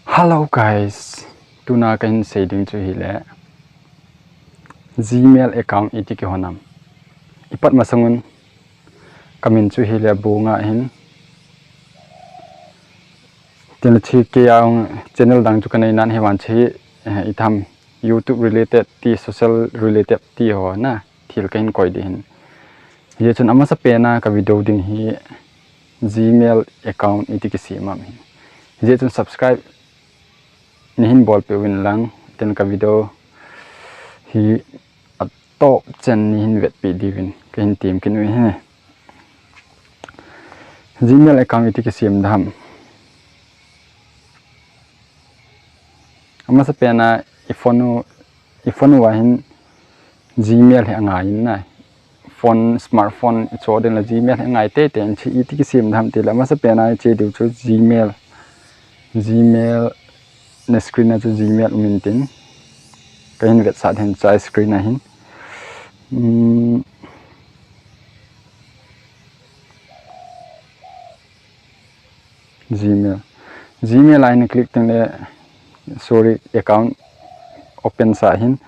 Hello guys, tuna kan setting chu hi le Gmail account iti ki honam ipat masangun kamin chu hi le bunga hin tin chi ke yang channel dang chu kanai nan hewan chi itham YouTube related ti social related ti ho na thil kain koi di hin ye chun ama sa pena ka video ding hi Gmail account iti ki simam hin ye chun subscribe nihin bol pe win lang ten ka video hi top chen nihin vet pe divin kin team kin wi he Gmail account iti ki sim dham ama sa pena iphone wa hin Gmail he anga in na phone smartphone cho den la Gmail ngai te ten chi iti ki sim dham te la ama sa pena che du chu Gmail na screen na chu Gmail umintin kain vet sa then chai screen na hin Gmail line click teng le sorry account open sa hin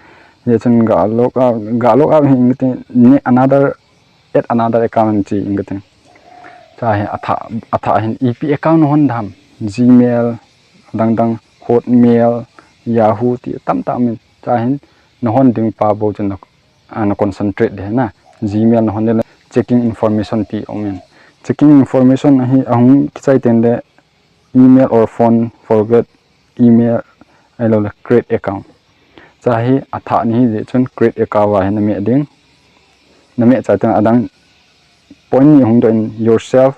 ye chun ga log out hin te another account chi ingate cha he atha hin ep account hon dham Gmail dang Hotmail Yahoo ti tam min cha hin no hon ding pa bo chun na concentrate de na Gmail no hon le checking information ti omen checking information hi ahung kichai ten de email or phone forget email alo la create account cha hi atha ni je chun create account wa hin me ding na me cha tang adang point ni hung do in yourself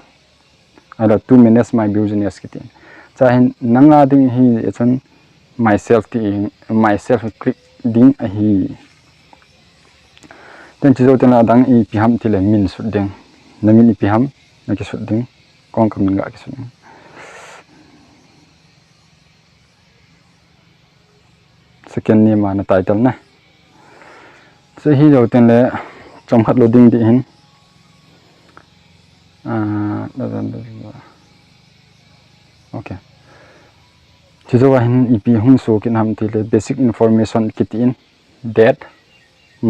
alo 2 minutes my business kitin cha hin nanga ding hi chun myself click ding a hi ten chi zo ten adang i piham ti le min su ding na min i piham na ki su ding kong kam ga ki su second name na title na so hi zo ten le chom khat loading di hin okay chi zo hin ep hung so kin ham ti le basic information kitin date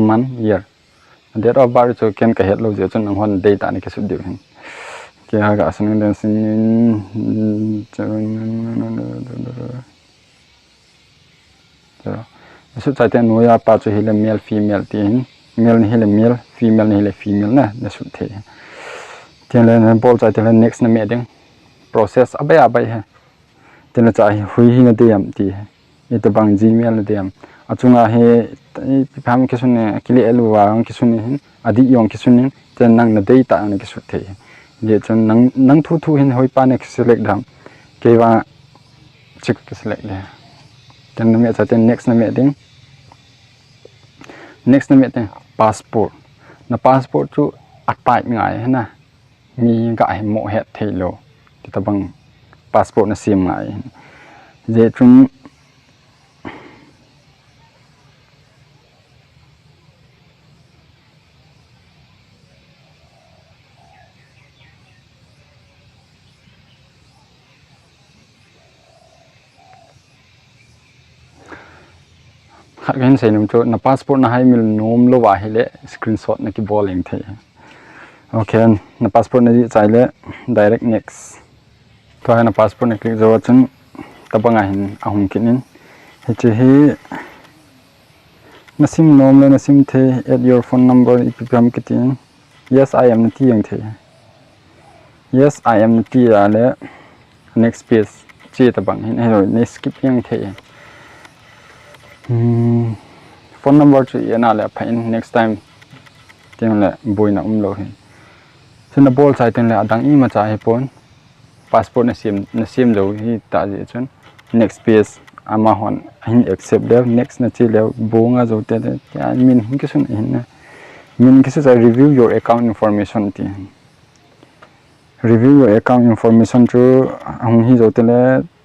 month year date of birth so ken ka het lo je chun hon data ni ki su di hin ke ha ga asan den sin so chai ten noya pa chu hile male female ti hin male ni hile male female ni hile female na su the ten le bol chai ten next na me ding process abai he ten la chai hui hi na diam ti he to bang Gmail na diam achunga he pham ki sun ne kili elu wa ki sun hin adi yong ki sun ten nang na data na ki su the je chun nang thu hin hoi pa ne select dam ke wa chik ki select le ten na me cha ten next na me ding next na me ten passport chu atai ngai na mi ga ai mo het thelo ti ta bang passport na sim ngai je chung khat gen sei num chu na passport na hai mil nom lo wa hele screenshot na ki bowling the okay na passport na ji chai le direct next to na passport na click zo chun tabanga hin ahum kinin he hi na sim nom le na sim the add your phone number ipam kitin yes I am ti yang the yes I am ti ale next page chi tabang hin hero ne skip yang the phone number chu yana le phain next time ten le boina lo hin sina bol sai ten le adang I ma cha he pon passport na sim lo hi ta je chun next page ama hon hin accept le next na chi le bonga zo te ya min hin ki sun hin na min ki su review your account information ti review your account information chu hung hi zo te le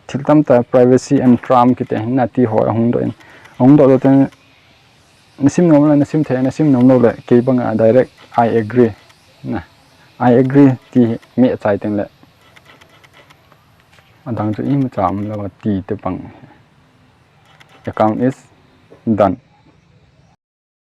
thiltam ta privacy and tram ki te hin na ti ho hung do ten nasim nom la nasim the nasim nom lo le ke banga direct I agree na I agree ti me chai ten le adang chu im cham la ti te pang account is done